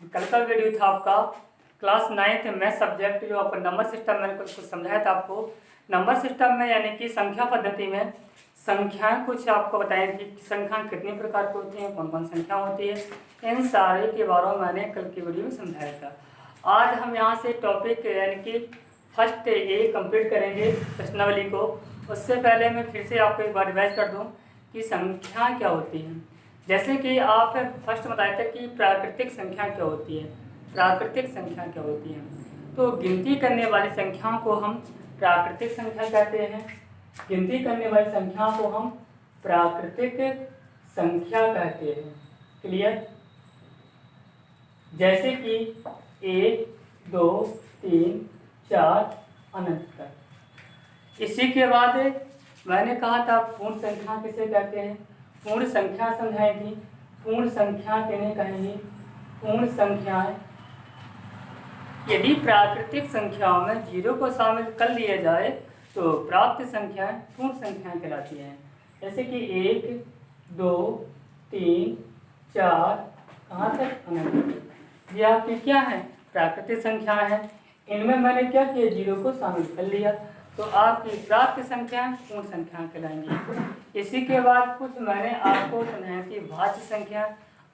कल का वीडियो था आपका क्लास 9th मैथ सब्जेक्ट जो आपका नंबर सिस्टम मैंने कुछ समझाया था आपको। नंबर सिस्टम में यानी कि संख्या पद्धति में संख्याएं कुछ आपको बताई थी कि संख्याएं कितने प्रकार की होती हैं, कौन कौन संख्या होती है, इन सारे के बारे में मैंने कल की वीडियो में समझाया था। आज हम यहाँ से टॉपिक यानी कि फर्स्ट ए कंप्लीट करेंगे प्रश्नावली को। उससे पहले मैं फिर से आपको एक बार रिवाइज कर दूँ कि संख्या क्या होती है। जैसे कि आप फर्स्ट बताए थे कि प्राकृतिक संख्या क्या होती है। प्राकृतिक संख्या क्या होती है, तो गिनती करने वाली संख्याओं को हम प्राकृतिक संख्या कहते हैं। गिनती करने वाली संख्याओं को हम प्राकृतिक संख्या कहते हैं। क्लियर। जैसे कि 1 2 3 4 अनंत तक। इसी के बाद मैंने कहा था पूर्ण संख्या किसे कहते हैं, पूर्ण संख्या समझाई थी। पूर्ण संख्या किन्हें कहेंगे, पूर्ण संख्याएं यदि प्राकृतिक संख्याओं में जीरो को शामिल कर लिया जाए तो प्राप्त संख्याएं पूर्ण संख्याएं कहलाती हैं। जैसे कि 1 2 3 4 कहाँ तक अनंत तक, ये आपकी क्या है, प्राकृतिक संख्याएं हैं। इनमें मैंने क्या किया, जीरो को शामिल कर लिया तो आपकी प्राप्त संख्याएं पूर्ण संख्याएं कहलाएंगी। इसी के बाद कुछ मैंने आपको समझाया कि भाज्य संख्या,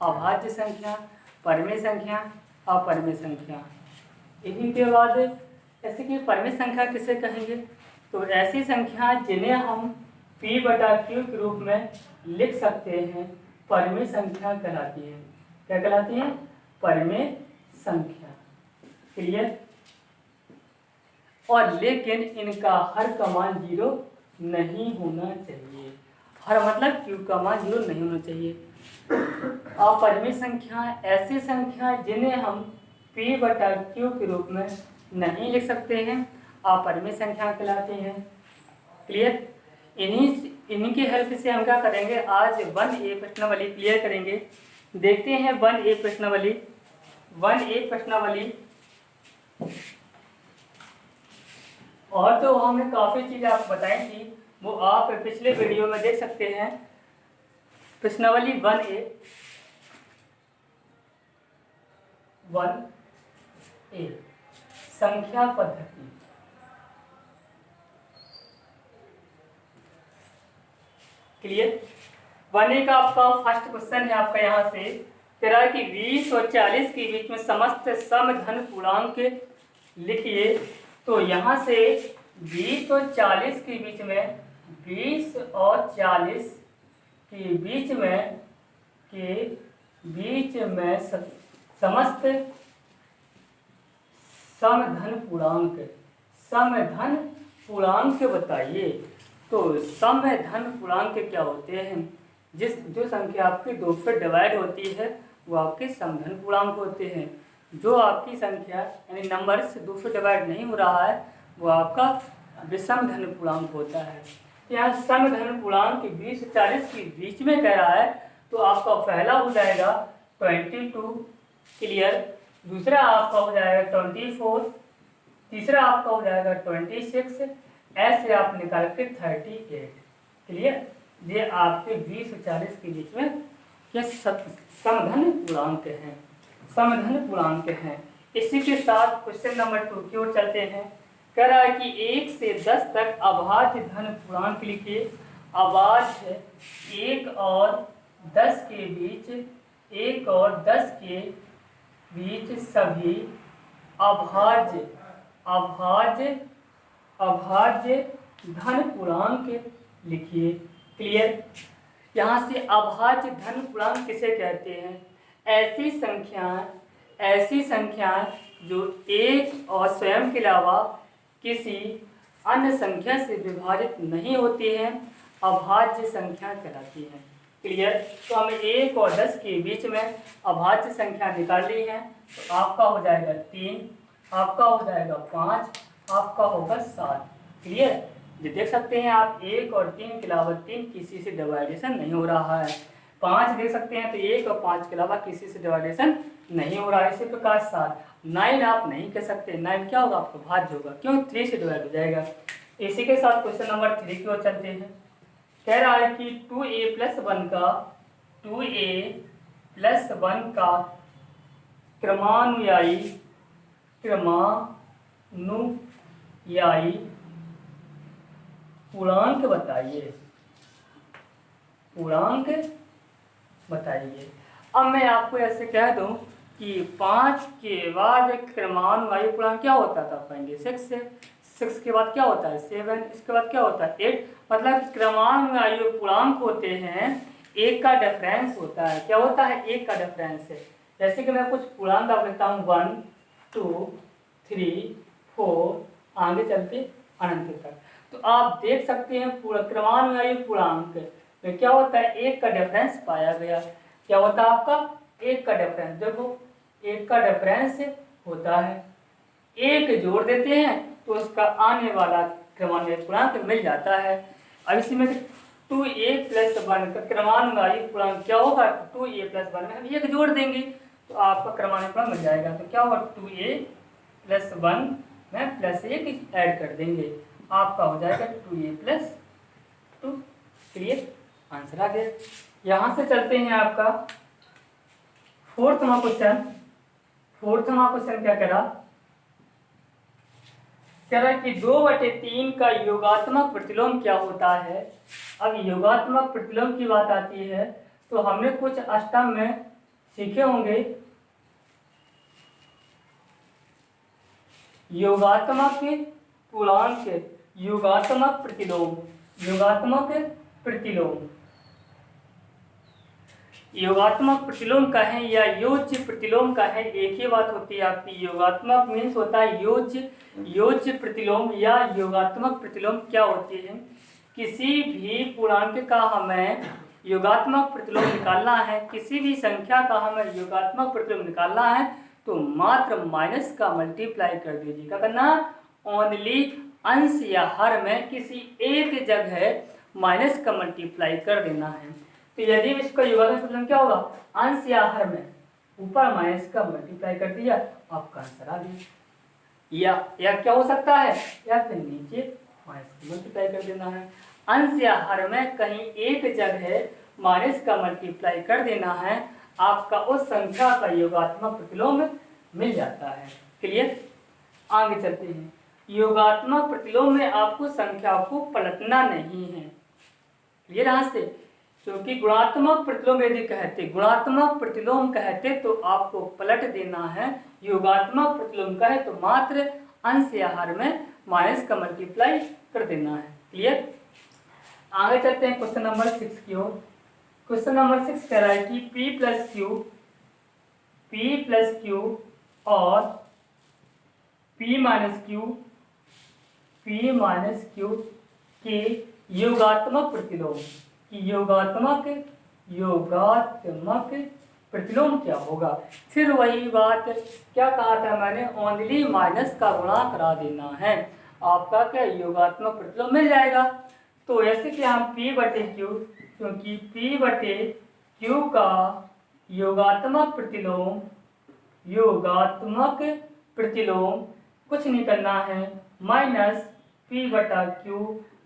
अभाज्य संख्या, परिमेय संख्या, अपरिमेय संख्या। इन्हीं के बाद ऐसे कि परिमेय संख्या किसे कहेंगे, तो ऐसी संख्या जिन्हें हम p/q के रूप में लिख सकते हैं परिमेय संख्या कहलाती है। क्या कहलाती है, परिमेय संख्या। क्लियर। और लेकिन इनका हर का मान जीरो नहीं होना चाहिए। हर मतलब q का मान जीरो नहीं होना चाहिए। अपरिमेय संख्या ऐसी संख्या जिन्हें हम p/q के रूप में नहीं लिख सकते हैं, अपरिमेय संख्या कहलाते हैं। क्लियर। इन्हीं की हेल्प से हम क्या करेंगे, आज 1A प्रश्नावली क्लियर करेंगे। देखते हैं 1A प्रश्नावली। 1A प्रश्नावली और तो हमने काफ़ी चीज़ें आपको बताई थी, वो आप पिछले वीडियो में देख सकते हैं। प्रश्नावली 1A संख्या पद्धति। क्लियर। 1A का आपका फर्स्ट क्वेश्चन है आपका यहाँ से कह रहा है कि 20 और 40 के बीच में समस्त समधन पूर्णांक लिखिए। तो यहाँ से 20 और 40 के बीच में, 20 और 40 के बीच में समस्त समधन पूर्णांक बताइए। तो समधन पूर्णांक क्या होते हैं, जो संख्या आपकी 2 से डिवाइड होती है वो आपके समधन पूर्णांक होते हैं। जो आपकी संख्या यानी नंबर से 2 से डिवाइड नहीं हो रहा है वो आपका विषमधन पूर्णांक होता है। यहाँ समधन पूर्णांक 20 से 40 के बीच में कह रहा है तो आपका पहला हो जाएगा 22। क्लियर। दूसरा आपका हो जाएगा 24, तीसरा आपका हो जाएगा 26, ऐसे आप निकाल के 38। क्लियर। ये आपके 20 और 40 के बीच में ये समधन पूर्णांक हैं, समधन पूर्णांक हैं। इसी के साथ क्वेश्चन नंबर 2 की ओर चलते हैं। कह रहा है कि 1 से 10 तक अभाज्य धन पूर्णांक लिखिए। अभाज्य 1 और 10 के बीच, 1 और 10 के बीच सभी अभाज्य धन पूर्णांक लिखिए। क्लियर। यहाँ से अभाज्य धन पूर्णांक किसे कहते हैं, ऐसी संख्याएं जो एक और स्वयं के अलावा किसी अन्य संख्या से विभाजित नहीं होती हैं, अभाज्य संख्या कहलाती हैं। क्लियर। तो हमें 1 और 10 के बीच में अभाज्य संख्या निकाल ली है। तो आपका हो जाएगा 3, आपका हो जाएगा 5, आपका होगा 7। क्लियर। ये देख सकते हैं आप 1 और 3 के अलावा 3 किसी से डिवाइडेशन नहीं हो रहा है। 5 देख सकते हैं तो 1 और 5 के अलावा किसी से डिवाइडेशन नहीं हो रहा है। इसी प्रकार 7, 9 आप नहीं कह सकते, 9 क्या होगा आपका भाज्य होगा, क्यों, 3 से डिवाइड हो जाएगा। इसी के साथ क्वेश्चन नंबर 3 की ओर चलते हैं। कह रहा है कि 2a + 1 का क्रमानुयायी पूर्णांक बताइए, पूर्णांक बताइए। अब मैं आपको ऐसे कह दूं कि 5 के बाद क्रमानुयायी पूर्णांक क्या होता था, पाएंगे 6 है, 6 के बाद क्या होता है 7, इसके बाद क्या होता है 8। मतलब क्रमानुयायी पूर्णांक होते हैं, एक का डिफरेंस होता है। क्या होता है, एक का डिफरेंस है। जैसे कि मैं कुछ पूर्णांक आप लिखता हूँ 1 2 3 4 आगे चलते अनंत तक, तो आप देख सकते हैं पूरा क्रमानुयायी पूर्णांक में क्या होता है, एक का डिफरेंस पाया गया। क्या होता है आपका, एक का डिफरेंस। देखो एक का डिफरेंस होता है, एक जोड़ देते हैं तो उसका आने वाला क्रमानुयायी पूर्णांक मिल जाता है। अब इसी में 2a + 1 का क्रमानुयायी पूर्णांक क्या होगा, 2a + 1 में हम एक जोड़ देंगे तो आपका क्रमानुयायी पूर्णांक मिल जाएगा। तो क्या होगा, 2a + 1 में +1 ऐड कर देंगे, आपका हो जाएगा 2a + 2। क्लियर, आंसर आ गया। यहाँ से चलते हैं आपका फोर्थवा क्वेश्चन। फोर्थवा क्वेश्चन क्या करा, कह रहा है कि 2/3 का योगात्मक प्रतिलोम क्या होता है। अब योगात्मक प्रतिलोम की बात आती है तो हमने कुछ अष्टम में सीखे होंगे। योगात्मक पूर्णांक, योगात्मक प्रतिलोम, योगात्मक प्रतिलोम, योगात्मक प्रतिलोम का है या योज्य प्रतिलोम का है, एक ही बात होती है आपकी। योगात्मक मीन्स होता है योज्य, योज्य प्रतिलोम या योगात्मक प्रतिलोम क्या होती है, किसी भी पूर्णांक का हमें योगात्मक प्रतिलोम निकालना है, किसी भी संख्या का हमें योगात्मक प्रतिलोम निकालना है तो मात्र माइनस का मल्टीप्लाई कर दीजिए। क्या करना, ओनली अंश या हर में किसी एक जगह माइनस का मल्टीप्लाई कर देना है। तो यदि इसका योगात्मक प्रतिलोम क्या होगा, अंश या हर में ऊपर माइनस का मल्टीप्लाई कर दिया, आपका आंसर आ गया। या क्या हो सकता है, या फिर नीचे माइनस का मल्टीप्लाई कर देना है। अंश या हर में कहीं एक जगह माइनस का मल्टीप्लाई कर देना है, आपका उस संख्या का योगात्मक प्रतिलोम मिल जाता है। क्लियर, आगे चलते हैं। योगात्मक प्रतिलोम में आपको संख्या को पलटना नहीं है। क्लियर, यहाँ से क्योंकि गुणात्मक प्रतिलोम यदि कहते, गुणात्मक प्रतिलोम कहते तो आपको पलट देना है, योगात्मक प्रतिलोम कहे तो मात्र अंश या हर में माइनस का मल्टीप्लाई कर देना है। क्लियर, आगे चलते हैं क्वेश्चन नंबर 6 की ओर। क्वेश्चन नंबर 6 कह रहा है कि p + q और p - q के योगात्मक प्रतिलोम की योगात्मक प्रतिलोम क्या होगा। फिर वही बात, क्या कहा था मैंने, ओनली माइनस का गुणा करा देना है, आपका क्या योगात्मक प्रतिलोम मिल जाएगा। तो ऐसे कि हम p/q, क्योंकि p/q का योगात्मक प्रतिलोम कुछ नहीं करना है, माइनस p/q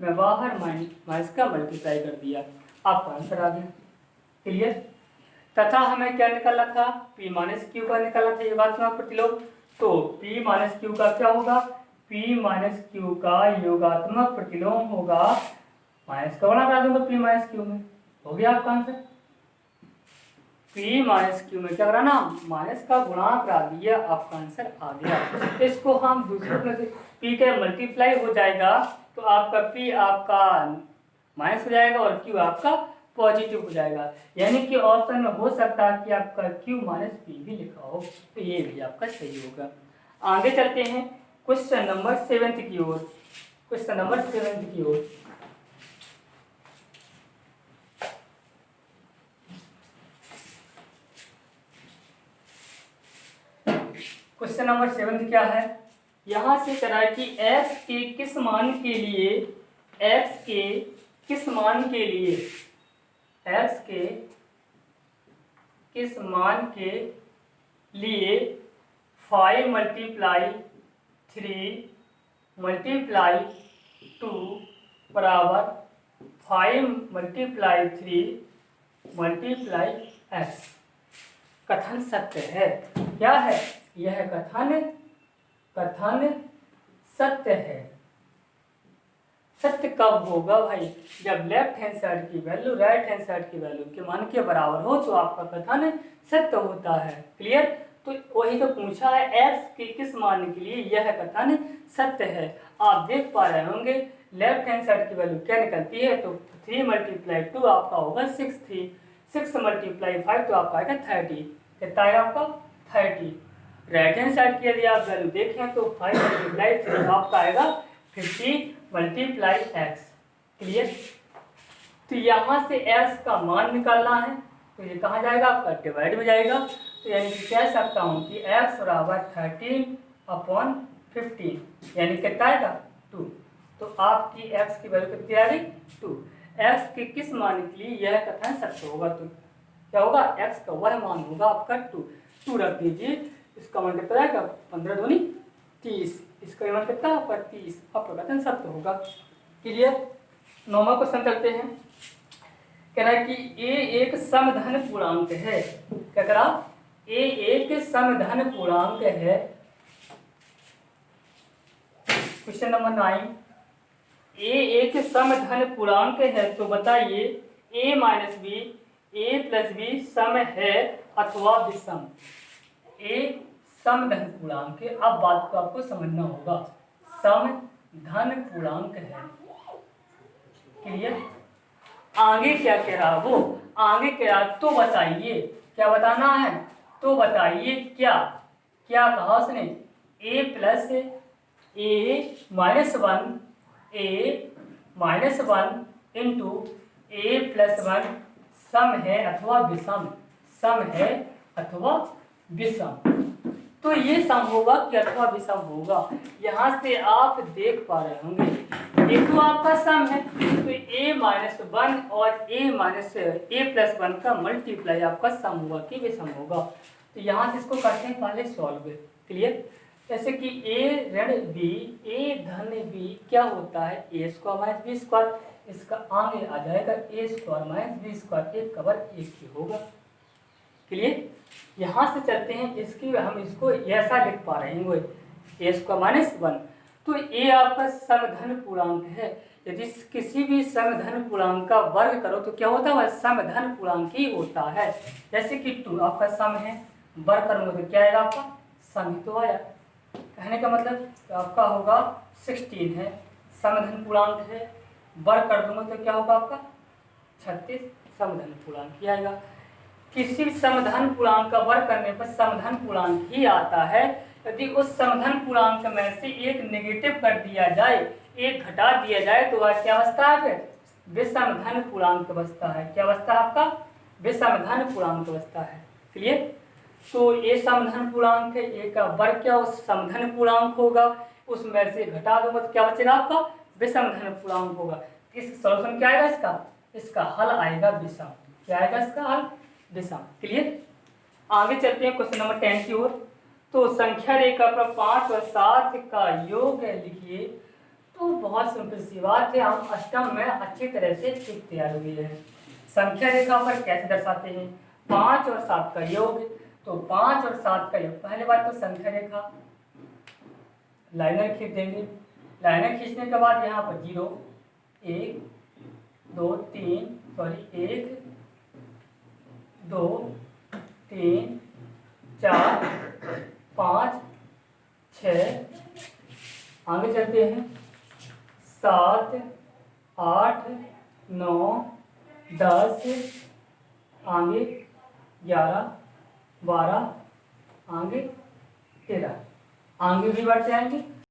में बाहर माइनस का मल्टीप्लाई कर दिया, आपका आंसर आ गया। क्लियर, तथा हमें क्या निकालना था, p - q का निकालना था योगात्मक प्रतिलोम। तो p - q का क्या होगा, p - q का योगात्मक प्रतिलोम होगा, माइनस का गुणा करा दूंगा p - q में, हो गया आपका आंसर। p - q में क्या कराना, माइनस का गुणा करा दिया, आपका आंसर आ गया। इसको हम दूसरे में से p का मल्टीप्लाई हो जाएगा तो आपका p आपका माइनस हो जाएगा और q आपका पॉजिटिव हो जाएगा। यानी कि ऑप्शन में हो सकता है कि आपका q - p भी लिखा हो, तो ये भी आपका सही होगा। आगे चलते हैं क्वेश्चन नंबर 7 की ओर। क्वेश्चन नंबर 7 की ओर, क्वेश्चन नंबर 7 क्या है, यहाँ से कह रहा है कि x के किस मान के लिए, x के किस मान के लिए, x के किस मान के लिए 5 × 3 × 2 बराबर 5 × 3 × x कथन सत्य है। क्या है, यह कथन सत्य है। सत्य कब होगा भाई, जब लेफ्ट हैंड साइड की वैल्यू राइट हैंड साइड की वैल्यू के मान के बराबर हो तो आपका कथन सत्य होता है। क्लियर। तो वही तो पूछा है, x के किस मान के लिए यह कथन सत्य है। आप देख पा रहे होंगे लेफ्ट हैंड साइड की वैल्यू क्या निकलती है, तो 3 × 2 आपका होगा 6, 6 × 5 तो आपका आएगा 30। कितना आएगा आपका 30। राइट हैंड साइड की यदि आप वैल्यू देखें तो 5 × 3 आपका आएगा 50 × x। क्लियर। तो यहाँ से x का मान निकालना है तो ये कहाँ जाएगा आपका डिवाइड में जाएगा। तो यानी कि कह सकता हूँ कि x बराबर 13/15 यानी कितना आएगा 2। तो आपकी x की वैल्यू कितनी आ गई 2। x के किस मान के लिए यह कथन सत्य होगा, तो क्या होगा x का वह मान होगा आपका 2 रख दीजिए। इसका मान कितना आएगा 15 दूनी 30, इसका मान कितना आपका 30, आपका कथन सत्य होगा। क्लियर। 9वां क्वेश्चन चलते हैं। कह रहा है कि a एक समधन पूर्णांक है। क्या करा, a एक समधन पूर्णांक है। क्वेश्चन नंबर 9, a एक समधन पूर्णांक है तो बताइए a - b a + b सम है अथवा विषम। a समधन पूर्णांक है, अब बात को आपको समझना होगा, समधन पूर्णांक है। क्लियर। आगे क्या कह रहा वो, आगे कह रहा तो बताइए, क्या बताना है, तो बताइए क्या क्या कहा उसने, a + a - 1 a - 1 × a + 1 सम है अथवा विषम, सम है अथवा विषम। तो ये सम होगा कि अथवा विषम होगा, यहाँ से आप देख पा रहे होंगे एक तो आपका सम है तो a - 1 और a + 1 का मल्टीप्लाई आपका सम होगा कि विषम होगा। तो यहाँ से इसको करते हैं पहले सॉल्व। क्लियर। जैसे कि a ऋण b a धन b क्या होता है a² - b², इसका आगे आ जाएगा a² - b², एक कवर एक ही होगा। क्लियर। यहाँ से चलते हैं इसकी, हम इसको ऐसा लिख पा रहे हैं a² - 1। तो a आपका समधन पूर्णांक है, यदि किसी भी समधन पूर्णांक का वर्ग करो तो क्या होता है, वह समधन पूर्णांक ही होता है। जैसे कि 2 आपका सम है, वर्ग करूंगा तो क्या आएगा आपका सम ही तो आया। कहने का मतलब आपका होगा 16 है, समधन पूर्णांक है, वर्ग कर दूंगा तो क्या होगा आपका 36, समधन पूर्णांक ही आएगा। किसी समधन पूर्णांक का वर्ग करने पर समधन पूर्णांक ही आता है। यदि उस समधन पूर्णांक में से एक नेगेटिव कर दिया जाए, एक घटा दिया जाए तो वह क्या अवस्था है, विषमधन पूर्णांक अवस्था है। क्या अवस्था आपका विषमधन पूर्णांक अवस्था है। क्लियर। तो ये समधन पूर्णांक है, ए का वर्ग क्या उस समधन पूर्णांक होगा, उसमें से घटा दूंगा तो क्या बचेगा आपका विषमधन पूर्णांक होगा। इस सॉल्यूशन क्या आएगा इसका, इसका हल आएगा विषम। क्या आएगा इसका हल विषम। क्लियर। आगे चलते हैं क्वेश्चन नंबर 10 की ओर। तो संख्या रेखा पर 5 और 7 का योग लिखिए। तो बहुत सिंपल सी बात है, हम अष्टम में अच्छी तरह से सीख तैयार हुए हैं। संख्या रेखा पर कैसे दर्शाते हैं, 5 और 7 का योग। तो 5 और 7 का योग, पहले बात तो संख्या रेखा लाइनर खींच देंगे। लाइनर खींचने के बाद यहाँ पर 0 1 2 3 सॉरी 1 2 3 4 5 6, आगे चलते हैं 7 8 9 10, आगे 11 12, आगे 13, आगे भी बढ़ जाएंगे।